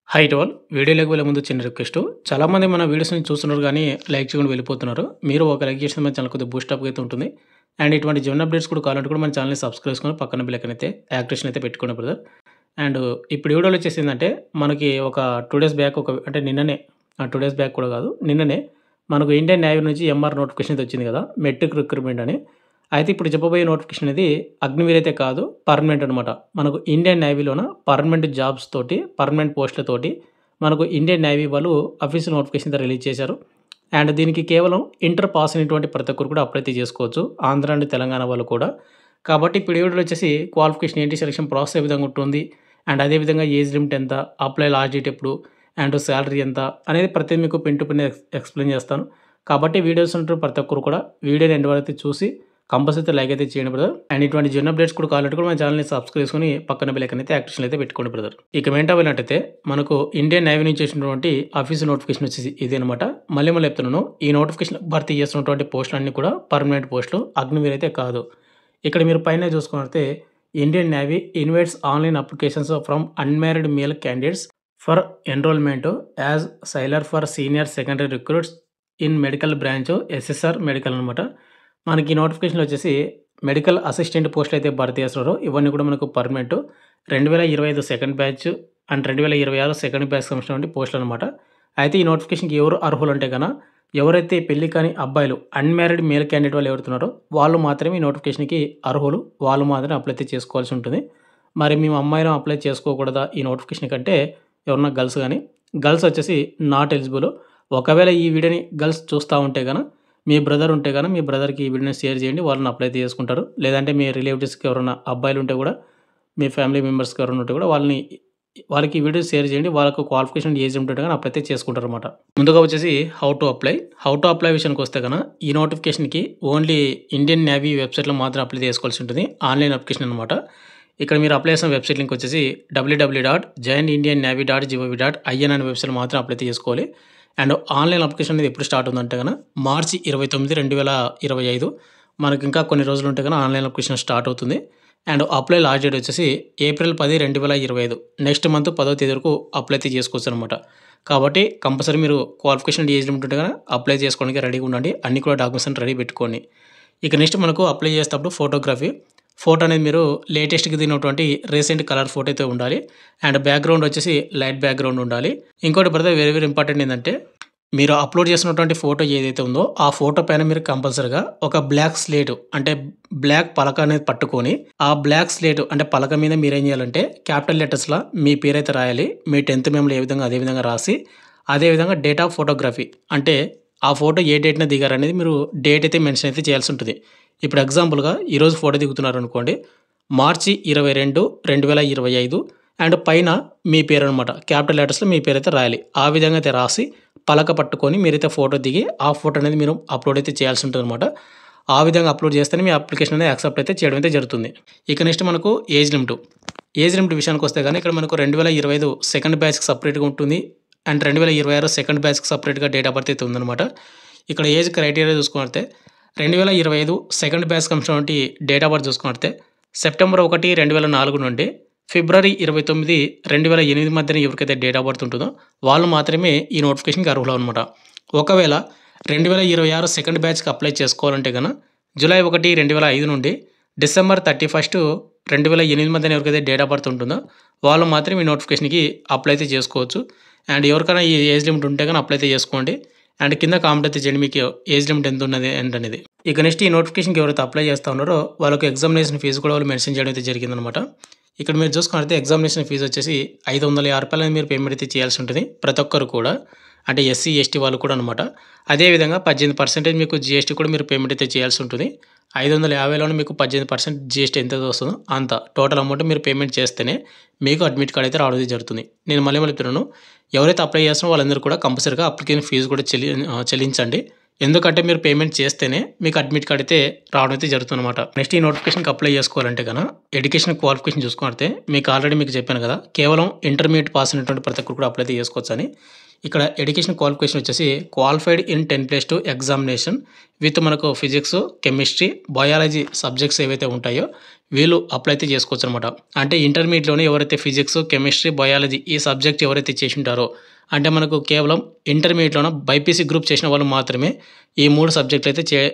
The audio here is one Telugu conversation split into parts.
Hi to all. వీడియోలోకి వెళ్ళే ముందు చిన్న రిక్వెస్ట్. చాలామంది మన వీడియోస్‌ని చూస్తున్నారు గానీ, లైక్ చేయకుండా వెళ్ళిపోతున్నారు. మీరు ఒక లైక్ చేస్తే మన ఛానల్ కొద్దిగా బూస్టప్‌గా అయితే ఉంటుంది. అండ్ ఇటువంటి జెన్యూన్ అప్డేట్స్ కూడా కావాలంటే కూడా మన ఛానల్‌ని సబ్స్క్రైబ్ చేసుకొని పక్కన బెల్ ఐకాన్ అయితే యాక్టివేషన్ అయితే పెట్టుకోండి బ్రదర్. అండ్ ఇప్పుడు వీడియోలో వచ్చేసి ఏందంటే, మనకి ఒక 2 డేస్ బ్యాక్ అంటే నిన్ననే 2 డేస్ బ్యాక్ కూడా కాదు. నిన్ననే మనకు ఇండియన్ నేవీ నుంచి ఎంఆర్ నోటిఫికేషన్ అయితే వచ్చింది కదా! మెట్రిక్ రిక్రూట్మెంట్ అని. అయితే ఇప్పుడు చెప్పబోయే నోటిఫికేషన్ అనేది అగ్నివీర్ అయితే కాదు. పర్మనెంట్ అనమాట. మనకు ఇండియన్ నేవీలోన పర్మనెంట్ జాబ్స్ తోటి, పర్మనెంట్ పోస్ట్‌లతోటి మనకు ఇండియన్ నేవీ వాళ్ళు అఫీషియల్ నోటిఫికేషన్ అయితే రిలీజ్ చేశారు. అండ్ దీనికి కేవలం ఇంటర్ పాస్ అయినటువంటి ప్రతి ఒక్కరు కూడా అప్లై అయితే చేసుకోవచ్చు. ఆంధ్ర అండ్ తెలంగాణ వాళ్ళు కూడా. కాబట్టి ఇప్పుడు ఈ వీడియోలో వచ్చేసి క్వాలిఫికేషన్ ఏంటి, సెలక్షన్ ప్రాసెస్ ఏ విధంగా ఉంటుంది, అండ్ అదేవిధంగా ఏజ్ లిమిట్ ఎంత, అప్లై లాస్ట్ డేట్ ఎప్పుడు, అండ్ సాలరీ ఎంత అనేది ప్రతిదీ మీకు పిన్ టు పిన్ ఎక్స్‌ప్లెయిన్ చేస్తాను. కాబట్టి వీడియోస్ ఉంటున్న ప్రతి ఒక్కరు కూడా వీడియోని ఎండ్ వరకు అయితే చూసి కంపల్సరీ లైక్ అయితే చేయండి బ్రదర్. అండ్ ఇటువంటి జెన్యూన్ అప్డేట్స్ కూడా కావాలంటే కూడా మన ఛానల్‌ని సబ్స్క్రైబ్ చేసుకొని పక్కన బెల్ ఐకాన్ అయితే యాక్టివేషన్ అయితే పెట్టుకోండి బ్రదర్. ఇక మెయిన్ టాపిక్ ఏంటంటే మనకు ఇండియన్ నేవీ నుంచి వచ్చినటువంటి అఫీషియల్ నోటిఫికేషన్ వచ్చేసి ఇదనమాట. మళ్ళీ చెప్తున్నాను. ఈ నోటిఫికేషన్ భర్తీ చేస్తున్నటువంటి పోస్టులన్నీ కూడా పర్మనెంట్ పోస్టులు. అగ్నివీర్ అయితే కాదు. ఇక్కడ మీరు పైన చూసుకున్నట్లయితే Indian Navy invites online applications from unmarried male candidates for enrollment as sailor for senior secondary recruits in medical branch SSR medical అనమాట. మనకి నోటిఫికేషన్‌లో వచ్చేసి మెడికల్ అసిస్టెంట్ పోస్టులు అయితే భర్తీ చేస్తున్నారు. ఇవన్నీ కూడా మనకు permanent. 2025 second batch and 2026 second batch సంబంధించినటువంటి పోస్టులు అనమాట. అయితే ఈ నోటిఫికేషన్‌కి ఎవరు అర్హులంటే ఎవరైతే పెళ్లి కాని అబ్బాయిలు అన్‌మ్యారీడ్ మేల్ క్యాండిడేట్ వాళ్ళు ఎవరుతున్నారో వాళ్ళు మాత్రమే ఈ నోటిఫికేషన్‌కి అర్హులు. వాళ్ళు మాత్రమే అప్లై అయితే చేసుకోవాల్సి ఉంటుంది. మరి మేము అమ్మాయిలం అప్లై చేసుకోకూడదా ఈ నోటిఫికేషన్ కంటే ఎవరన్నా గర్ల్స్ వచ్చేసి నాట్ ఎలిజిబుల్. ఒకవేళ ఈ వీడియోని గర్ల్స్ చూస్తా ఉంటే మీ బ్రదర్ ఉంటే మీ బ్రదర్‌కి ఈ వీడియోని షేర్ చేయండి. వాళ్ళని అప్లై అయితే చేసుకుంటారు. లేదంటే మీ రిలేటివ్స్‌కి ఎవరైనా అబ్బాయిలు ఉంటే కూడా మీ ఫ్యామిలీ మెంబర్స్‌కి ఎవరైనా ఉంటే కూడా వాళ్ళకి ఈ వీడియో షేర్ చేయండి. వాళ్ళకు క్వాలిఫికేషన్ ఏజ్ ఉంటే అప్లై అయితే చేసుకుంటారనమాట. ముందుగా వచ్చేసి హౌ టు అప్లై విషయానికి వస్తే ఈ నోటిఫికేషన్‌కి ఓన్లీ ఇండియన్ నేవీ వెబ్‌సైట్‌లో మాత్రం అప్లై చేసుకోవాల్సి ఉంటుంది. ఆన్‌లైన్ అప్లికేషన్ అనమాట. ఇక్కడ మీరు అప్లై చేసిన వెబ్‌సైట్ లింక్ వచ్చేసి www.joinindiannavy.gov.in అనే వెబ్‌సైట్‌లో మాత్రం అప్లై అయితే చేసుకోవాలి. అండ్ ఆన్‌లైన్ అప్లికేషన్ అనేది ఎప్పుడు స్టార్ట్ అవుతుందంటే మార్చి 29, 2025 మనకి ఇంకా కొన్ని రోజులు ఉంటే ఆన్‌లైన్ అప్లికేషన్ స్టార్ట్ అవుతుంది. అండ్ అప్లై లాస్ట్ డేట్ వచ్చేసి ఏప్రిల్ 10, 2025 నెక్స్ట్ మంత్ 10వ తేదీ వరకు అప్లై అయితే చేసుకోవచ్చు అనమాట. కాబట్టి కంపల్సరీ మీరు క్వాలిఫికేషన్ ఏజ్ లిమిట్ ఉంటే అప్లై చేసుకోవడానికి రెడీగా ఉండండి. అన్ని కూడా డాక్యుమెంట్స్ రెడీ పెట్టుకోండి. ఇక నెక్స్ట్ మనకు అప్లై చేసేటప్పుడు ఫోటో అనేది మీరు లేటెస్ట్‌గా దిగినటువంటి రీసెంట్ కలర్ ఫోటో అయితే ఉండాలి. అండ్ బ్యాక్‌గ్రౌండ్ వచ్చేసి లైట్ బ్యాక్‌గ్రౌండ్ ఉండాలి. ఇంకోటి బ్రదర్ వెరీ ఇంపార్టెంట్ ఏంటంటే మీరు అప్లోడ్ చేసినటువంటి ఫోటో ఏదైతే ఉందో ఆ ఫోటో పైన మీరు కంపల్సరీగా ఒక బ్లాక్ స్లేట్ అంటే బ్లాక్ పలక అనేది పట్టుకొని ఆ బ్లాక్ స్లేట్ అంటే పలక మీద మీరు ఏం చేయాలంటే క్యాపిటల్ లెటర్స్‌లో మీ పేరైతే రాయాలి. మీ 10th మెమోలో ఏ విధంగా అదే విధంగా రాసి అదేవిధంగా డేట్ ఆఫ్ ఫోటోగ్రఫీ అంటే ఆ ఫోటో ఏ డేట్‌న దిగారనేది మీరు డేట్ అయితే మెన్షన్ అయితే చేయాల్సి ఉంటుంది. ఇప్పుడు ఎగ్జాంపుల్‌గా ఈరోజు ఫోటో దిగుతున్నారనుకోండి. మార్చి 22, 2025 అండ్ పైన మీ పేరనమాట. క్యాపిటల్ లెటర్స్‌లో మీ పేరైతే రాయాలి. ఆ విధంగా అయితే రాసి పలక పట్టుకొని మీరైతే ఫోటో దిగి ఆ ఫోటో అనేది మీరు అప్లోడ్ అయితే చేయాల్సి ఉంటుందనమాట. ఆ విధంగా అప్లోడ్ చేస్తేనే మీ అప్లికేషన్ అనేది యాక్సెప్ట్ అయితే చేయడం అయితే జరుగుతుంది. ఇక నెక్స్ట్ మనకు ఏజ్ లిమిట్ విషయానికి వస్తే ఇక్కడ మనకు 2025 సెకండ్ బ్యాచ్‌కి సెపరేట్‌గా ఉంటుంది. అండ్ 2026 సెకండ్ బ్యాచ్‌కి సెపరేట్‌గా డేట్ ఆఫ్ బర్త్ అయితే ఉందనమాట. ఇక్కడ ఏజ్ క్రైటీరియా చూసుకుంటే 2025 సెకండ్ బ్యాచ్‌కి సంబంధించినటువంటి డేట్ ఆఫ్ బర్త్ చూసుకుంటే సెప్టెంబర్ 1, 2004 నుండి ఫిబ్రవరి 29, 2008 మధ్యన ఎవరికైతే డేట్ ఆఫ్ బర్త్ ఉంటుందో వాళ్ళు మాత్రమే ఈ నోటిఫికేషన్‌కి అర్హులనమాట. ఒకవేళ 2026 సెకండ్ బ్యాచ్‌కి అప్లై చేసుకోవాలంటే జూలై 1, 2005 నుండి డిసెంబర్ 31, 2008 మధ్యన ఎవరికైతే డేట్ ఆఫ్ బర్త్ ఉంటుందో వాళ్ళు మాత్రమే ఈ నోటిఫికేషన్‌కి అప్లై అయితే చేసుకోవచ్చు. అండ్ ఎవరికైనా ఈ ఏజ్ లిమిట్ ఉంటే అప్లై అయితే చేసుకోండి. అండ్ కింద కామెంట్ అయితే చేయండి మీకు ఏజ్ లిమిట్ ఎంత ఉన్నది ఏంటనేది. ఇక నెక్స్ట్ ఈ నోటిఫికేషన్‌కి ఎవరైతే అప్లై చేస్తా ఉన్నారో వాళ్ళకి ఎగ్జామినేషన్ ఫీజు కూడా వాళ్ళు మెన్షన్ చేయడం అయితే జరిగిందనమాట. ఇక్కడ మీరు చూసుకున్నట్లయితే ఎగ్జామినేషన్ ఫీజు వచ్చేసి రూ. 550 మీరు పేమెంట్ అయితే చేయాల్సి ఉంటుంది. ప్రతి ఒక్కరు కూడా అంటే ఎస్సీ, ఎస్టీ వాళ్ళు కూడా అనమాట. అదేవిధంగా 18% మీకు జీఎస్టీ కూడా మీరు పేమెంట్ అయితే చేయాల్సి ఉంటుంది. 550లోనే మీకు 18% జీఎస్టీ ఎంత వస్తుందో అంత టోటల్ అమౌంట్ మీరు పేమెంట్ చేస్తేనే మీకు అడ్మిట్ కార్డ్ అయితే రావడం జరుగుతుంది. నేను మళ్ళీ చెప్తున్నాను. ఎవరైతే అప్లై చేస్తున్నారో వాళ్ళందరూ కూడా కంపల్సరీగా అప్లికేషన్ ఫీజు కూడా చెల్లించండి. ఎందుకంటే మీరు పేమెంట్ చేస్తేనే మీకు అడ్మిట్ కార్డ్ అయితే రావడం అయితే జరుగుతుందన్నమాట. నెక్స్ట్ ఈ నోటిఫికేషన్‌కి అప్లై చేసుకోవాలంటే ఎడ్యుకేషన్ క్వాలిఫికేషన్ చూసుకుంటే మీకు ఆల్రెడీ మీకు చెప్పాను కదా! కేవలం ఇంటర్మీడియేట్ పాస్ అయినటువంటి ప్రతి ఒక్కరు కూడా అప్లై అయితే చేసుకోవచ్చని. ఇక్కడ ఎడ్యుకేషన్ క్వాలిఫికేషన్ వచ్చేసి క్వాలిఫైడ్ ఇన్ 10+2 ఎగ్జామినేషన్ విత్ మనకు ఫిజిక్స్, కెమిస్ట్రీ, బయాలజీ సబ్జెక్ట్స్ ఏవైతే ఉంటాయో వీళ్ళు అప్లై అయితే చేసుకోవచ్చనమాట. అంటే ఇంటర్మీడియేట్‌లోనే ఎవరైతే ఫిజిక్స్, కెమిస్ట్రీ, బయాలజీ ఈ సబ్జెక్ట్ ఎవరైతే చేసుంటారో అంటే మనకు కేవలం ఇంటర్మీడియేట్‌లోన బైపీసీ గ్రూప్ చేసిన వాళ్ళు మాత్రమే ఈ 3 సబ్జెక్టులు అయితే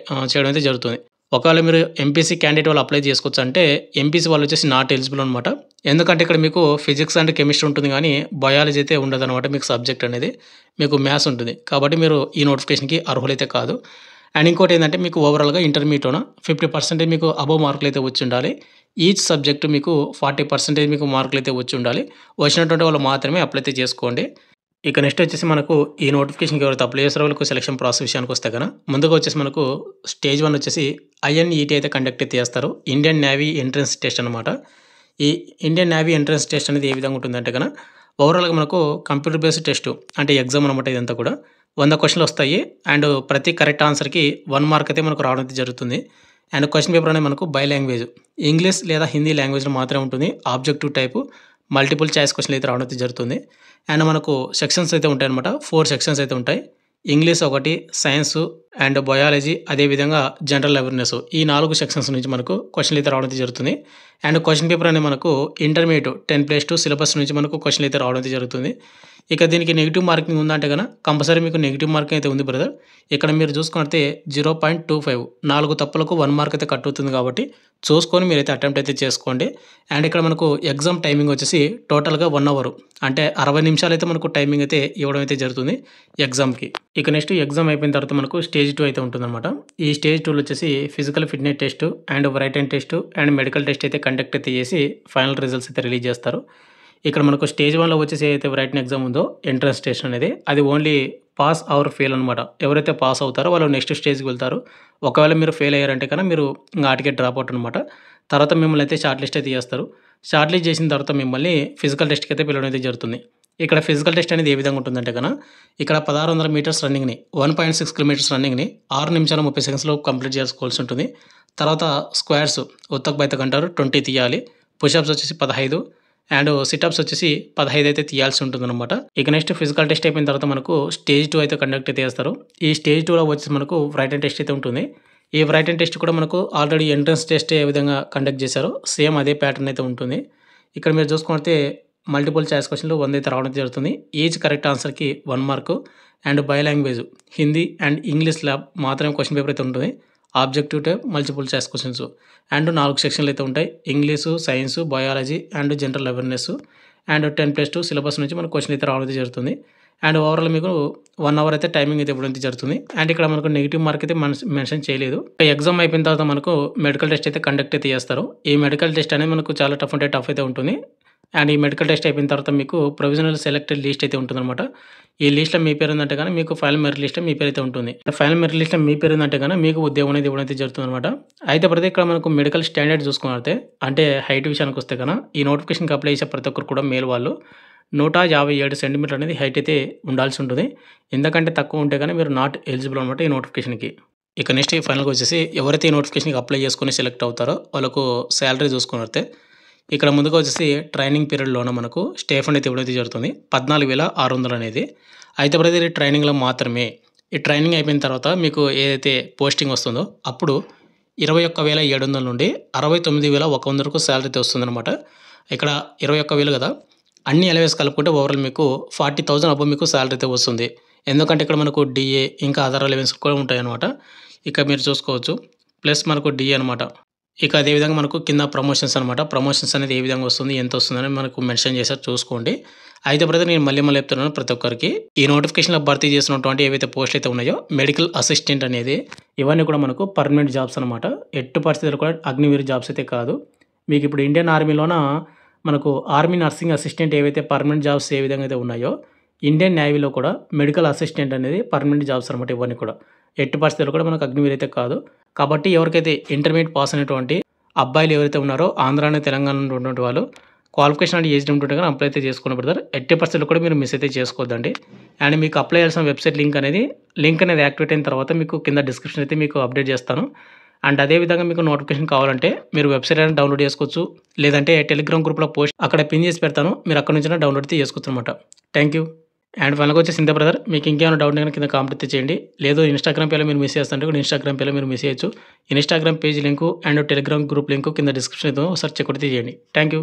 చేయడం అయితే జరుగుతుంది. ఒకవేళ మీరు ఎంపీసీ క్యాండిడేట్ వాళ్ళు అప్లై చేసుకోవచ్చు అంటే ఎంపీసీ వాళ్ళు వచ్చేసి నాట్ ఎలిజిబుల్ అనమాట. ఎందుకంటే ఇక్కడ మీకు ఫిజిక్స్ అండ్ కెమిస్ట్రీ ఉంటుంది గానీ బయాలజీ అయితే ఉండదనమాట మీకు సబ్జెక్ట్ అనేది. మీకు మ్యాథ్స్ ఉంటుంది. కాబట్టి మీరు ఈ నోటిఫికేషన్‌కి అర్హులైతే కాదు. అండ్ ఇంకోటేందంటే మీకు ఓవరాల్‌గా ఇంటర్మీడియేట్‌లోన 50% మీకు అబోవ్ మార్కులైతే వచ్చుండాలి. ఈచ్ సబ్జెక్ట్ మీకు 40% మీకు మార్కులైతే వచ్చుండాలి. వచ్చినటువంటి వాళ్ళు మాత్రమే అప్లై అయితే చేసుకోండి. ఇక నెక్స్ట్ వచ్చేసి మనకు ఈ నోటిఫికేషన్‌కి ఎవరైతే అప్లై చేస్తారో వాళ్ళకు సెలక్షన్ ప్రాసెస్ విషయానికొస్తే గన ముందుగా వచ్చేసి మనకు స్టేజ్ 1 వచ్చేసి ఐఎన్ఈటీ అయితే కండక్ట్ అయితే చేస్తారు. ఇండియన్ నేవీ ఎంట్రన్స్ టెస్ట్ అనమాట. ఈ ఇండియన్ నేవీ ఎంట్రన్స్ టెస్ట్ అనేది ఏ విధంగా ఉంటుందంటే గన ఓవరాల్‌గా మనకు కంప్యూటర్ బేస్డ్ టెస్ట్ అంటే ఎగ్జామ్ అనమాట ఇదంతా కూడా. 100 క్వెషన్‌లు వస్తాయి. అండ్ ప్రతి కరెక్ట్ ఆన్సర్‌కి 1 మార్క్ అయితే మనకు రావడం అయితే జరుగుతుంది. అండ్ క్వెషన్ పేపర్ అనేది మనకు బై లాంగ్వేజ్ ఇంగ్లీష్ లేదా హిందీ లాంగ్వేజ్‌లో మాత్రమే ఉంటుంది. ఆబ్జెక్టివ్ టైపు మల్టిపుల్ చాయిస్ క్వెషన్‌లు అయితే రావడం అయితే జరుగుతుంది. అండ్ మనకు సెక్షన్స్ అయితే ఉంటాయన్నమాట. 4 సెక్షన్స్ అయితే ఉంటాయి. ఇంగ్లీష్ ఒకటి, సైన్స్ అండ్ బయాలజీ అదేవిధంగా జనరల్ అవేర్‌నెస్ ఈ 4 సెక్షన్స్ నుంచి మనకు క్వెషన్‌లు అయితే రావడం అయితే జరుగుతుంది. అండ్ క్వెషన్ పేపర్ అనేది మనకు ఇంటర్మీడియేట్ 10+2 సిలబస్ నుంచి మనకు క్వెషన్‌లు అయితే రావడం అయితే జరుగుతుంది. ఇక దీనికి నెగెటివ్ మార్కింగ్ ఉందంటే గన కంపల్సరీ మీకు నెగెటివ్ మార్కింగ్ అయితే ఉంది బ్రదర్. ఇక్కడ మీరు చూసుకున్నట్లయితే 0.25 4 తప్పులకు 1 మార్క్ అయితే కట్ అవుతుంది కాబట్టి చూసుకొని మీరైతే అటెంప్ట్ అయితే చేసుకోండి. అండ్ ఇక్కడ మనకు ఎగ్జామ్ టైమింగ్ వచ్చేసి టోటల్‌గా 1 అవర్ అంటే 60 నిమిషాలైతే మనకు టైమింగ్ అయితే ఇవ్వడం అయితే జరుగుతుంది ఎగ్జామ్‌కి. ఇక నెక్స్ట్ ఎగ్జామ్ అయిపోయిన తర్వాత మనకు స్టేజ్ 2 అయితే ఉంటుందన్నమాట. ఈ స్టేజ్ 2లో వచ్చేసి physical fitness test and written test and medical test అయితే కండక్ట్ అయితే చేసి ఫైనల్ రిజల్ట్స్ అయితే రిలీజ్ చేస్తారు. ఇక్కడ మనకు స్టేజ్ 1లో వచ్చేసి ఏదైతే రైటన్ ఎగ్జామ్ ఉందో ఎంట్రన్స్ టెస్ట్ అనేది అది ఓన్లీ పాస్ ఆర్ ఫెయిల్ అనమాట. ఎవరైతే పాస్ అవుతారో వాళ్ళు నెక్స్ట్ స్టేజ్‌కి వెళ్తారు. ఒకవేళ మీరు ఫెయిల్ అయ్యారంటే కనుక మీరు ఇంక ఆటికే డ్రాప్ అవుట్ అనమాట. తర్వాత మిమ్మల్ని అయితే షార్ట్ లిస్ట్ అయితే చేస్తారు. షార్ట్ లిస్ట్ చేసిన తర్వాత మిమ్మల్ని ఫిజికల్ టెస్ట్‌కి అయితే పిలవడం అయితే జరుగుతుంది. ఇక్కడ ఫిజికల్ టెస్ట్ అనేది ఏ విధంగా ఉంటుందంటే గన ఇక్కడ 1600 మీటర్స్ రన్నింగ్‌ని 1.6 కిలోమీటర్స్ రన్నింగ్‌ని 6 నిమిషాల 30 సెకండ్స్‌లో కంప్లీట్ చేసుకోవాల్సి ఉంటుంది. తర్వాత స్క్వాట్స్ ఉత్తక్ బైతక్ అంటారు 20 తీయాలి. పుషప్స్ వచ్చేసి 15 అండ్ సిటప్స్ వచ్చేసి 15 అయితే తీయాల్సి ఉంటుందన్నమాట. ఇక నెక్స్ట్ ఫిజికల్ టెస్ట్ అయిపోయిన తర్వాత మనకు స్టేజ్ 2 అయితే కండక్ట్ అయితే చేస్తారు. ఈ స్టేజ్ 2లో వచ్చేసి మనకు రైటన్ టెస్ట్ అయితే ఉంటుంది. ఈ రైటన్ టెస్ట్ కూడా మనకు ఆల్రెడీ ఎంట్రన్స్ టెస్ట్ ఏ విధంగా కండక్ట్ చేశారో సేమ్ అదే ప్యాటర్న్ అయితే ఉంటుంది. ఇక్కడ మీరు చూసుకుంటే మల్టిపుల్ చాయిస్ క్వెషన్‌లు 100 అయితే రావడం జరుగుతుంది. ఈచ్ కరెక్ట్ ఆన్సర్‌కి 1 mark and by language Hindi and English lab మాత్రమే క్వెషన్ పేపర్ అయితే ఉంటుంది. Objective type multiple choice questions and 4 సెక్షన్‌లు అయితే ఉంటాయి. English, science, biology and general awareness and 10+2 syllabus నుంచి మనకు క్వెషన్ అయితే రావడం అయితే జరుగుతుంది. అండ్ ఓవరాల్ మీకు 1 అవర్ అయితే టైమింగ్ అయితే ఇవ్వడం అయితే జరుగుతుంది. అండ్ ఇక్కడ మనకు నెగెటివ్ మార్క్ అయితే మెన్షన్ చేయలేదు. ఎగ్జామ్ అయిపోయిన తర్వాత మనకు మెడికల్ టెస్ట్ అయితే కండక్ట్ అయితే చేస్తారు. ఈ మెడికల్ టెస్ట్ అనేది మనకు చాలా టఫ్ అయితే ఉంటుంది. అండ్ ఈ మెడికల్ టెస్ట్ అయిపోయిన తర్వాత మీకు ప్రొవిజనల్ సెలెక్టెడ్ లిస్ట్ అయితే ఉంటుందన్నమాట. ఈ లిస్ట్‌లో మీ పేరు ఉందంటే గన మీకు ఫైనల్ మెరిట్ లిస్ట్‌లో మీ పేరు అయితే ఉంటుంది. ఫైనల్ మెరిట్ లిస్ట్‌లో మీ పేరు ఉందంటే గన మీకు ఉద్యోగం అనేది ఇవ్వడం అయితే జరుగుతుందన్నమాట. అయితే ప్రతి ఇక్కడ మనకు మెడికల్ స్టాండర్డ్ చూసుకున్నట్లయితే అంటే హైట్ విషయానికి వస్తే గన ఈ నోటిఫికేషన్‌కి అప్లై చేసే ప్రతి ఒక్కరు కూడా మేల్ వాళ్ళు 157 సెంటీమీటర్లు అనేది హైట్ అయితే ఉండాల్సి ఉంటుంది. ఎందుకంటే తక్కువ ఉంటే గన మీరు నాట్ ఎలిజిబుల్ అనమాట ఈ నోటిఫికేషన్‌కి. ఇక నెక్స్ట్ ఫైనల్‌గా వచ్చేసి ఎవరైతే ఈ నోటిఫికేషన్‌కి అప్లై చేసుకొని సెలెక్ట్ అవుతారో వాళ్ళకు సాలరీ చూసుకున్నట్లయితే ఇక్కడ ముందుగా వచ్చేసి ట్రైనింగ్ పీరియడ్‌లోన మనకు స్టైఫండ్ అయితే ఇవ్వడం అయితే జరుగుతుంది. 14,600 అనేది. అయితే బ్రదర్ ఇది ట్రైనింగ్‌లో మాత్రమే. ఈ ట్రైనింగ్ అయిపోయిన తర్వాత మీకు ఏదైతే పోస్టింగ్ వస్తుందో అప్పుడు 21,700 నుండి 69,100 వరకు సాలరీ అయితే వస్తుందన్నమాట. ఇక్కడ 21,000 కదా! అన్ని అలవెన్స్ కలుపుకుంటే ఓవరాల్ మీకు 40,000 అబోవ్ మీకు సాలరీ అయితే వస్తుంది. ఎందుకంటే ఇక్కడ మనకు డీఏ ఇంకా అదర్ అలవెన్స్ కూడా ఉంటాయన్నమాట. ఇక మీరు చూసుకోవచ్చు. ప్లస్ మనకు డీఏ అనమాట. ఇక అదే విధంగా మనకు కింద ప్రమోషన్స్ అనమాట. ప్రమోషన్స్ అనేది ఏ విధంగా వస్తుంది, ఎంత వస్తుందని మనకు మెన్షన్ చేశారు చూసుకోండి. అయితే బ్రదర్ నేను మళ్ళీ చెప్తున్నాను ప్రతి ఒక్కరికి. ఈ నోటిఫికేషన్‌లో భర్తీ చేసినటువంటి ఏవైతే పోస్టులు అయితే ఉన్నాయో మెడికల్ అసిస్టెంట్ అనేది ఇవన్నీ కూడా మనకు పర్మనెంట్ జాబ్స్ అనమాట. ఎట్టి పరిస్థితుల్లో కూడా అగ్నివీర్ జాబ్స్ అయితే కాదు. మీకు ఇప్పుడు ఇండియన్ ఆర్మీలోన మనకు ఆర్మీ నర్సింగ్ అసిస్టెంట్ ఏవైతే పర్మనెంట్ జాబ్స్ ఏ విధంగా అయితే ఉన్నాయో ఇండియన్ నేవీలో కూడా మెడికల్ అసిస్టెంట్ అనేది పర్మనెంట్ జాబ్స్ అనమాట ఇవన్నీ కూడా. ఎట్టి పరిస్థితుల్లో కూడా మనకు అగ్నివీర్ అయితే కాదు. కాబట్టి ఎవరికైతే ఇంటర్మీడియేట్ పాస్ అయినటువంటి అబ్బాయిలు ఎవరైతే ఉన్నారో ఆంధ్రాని తెలంగాణ ఉన్నటువంటి వాళ్ళు క్వాలిఫికేషన్ అంటే ఏజ్ ఉంటుంటే కానీ అప్లై అయితే చేసుకున్న బ్రదర్. ఎట్టి పరిస్థితుల్లో కూడా మీరు మిస్ అయితే చేసుకోవద్దండి. అండ్ మీకు అప్లై చేయాల్సిన వెబ్సైట్ లింక్ అనేది యాక్టివేట్ అయిన తర్వాత మీకు కింద డిస్క్రిప్షన్ అయితే మీకు అప్డేట్ చేస్తాను. అండ్ అదేవిధంగా మీకు నోటిఫికేషన్ కావాలంటే మీరు వెబ్సైట్ అనేది డౌన్లోడ్ చేసుకోవచ్చు. లేదంటే టెలిగ్రామ్ గ్రూప్లో పోస్ట్ అక్కడ పిన్ చేసి పెడతాను. మీరు అక్కడ నుంచి డౌన్లోడ్ అయితే చేసుకోవచ్చు అనమాట. Thank you. అండ్ ఫైనల్‌గా వచ్చేసి ఇంతే బ్రదర్. మీకు ఇంకేమైనా డౌట్ ఉంటే కింద కామెంట్ అయితే చేయండి. లేదు ఇన్‌స్టాగ్రామ్ పేజ్‌లో మీరు మెసేజ్ చేస్తుంటే కూడా ఇన్‌స్టాగ్రామ్ పేజ్‌లో మీరు మెసేజ్ చేయొచ్చు. Instagram page link and Telegram group link కింద డిస్క్రిప్షన్ ఇద్దాం. ఒకసారి చెక్ అయితే చేయండి. Thank you.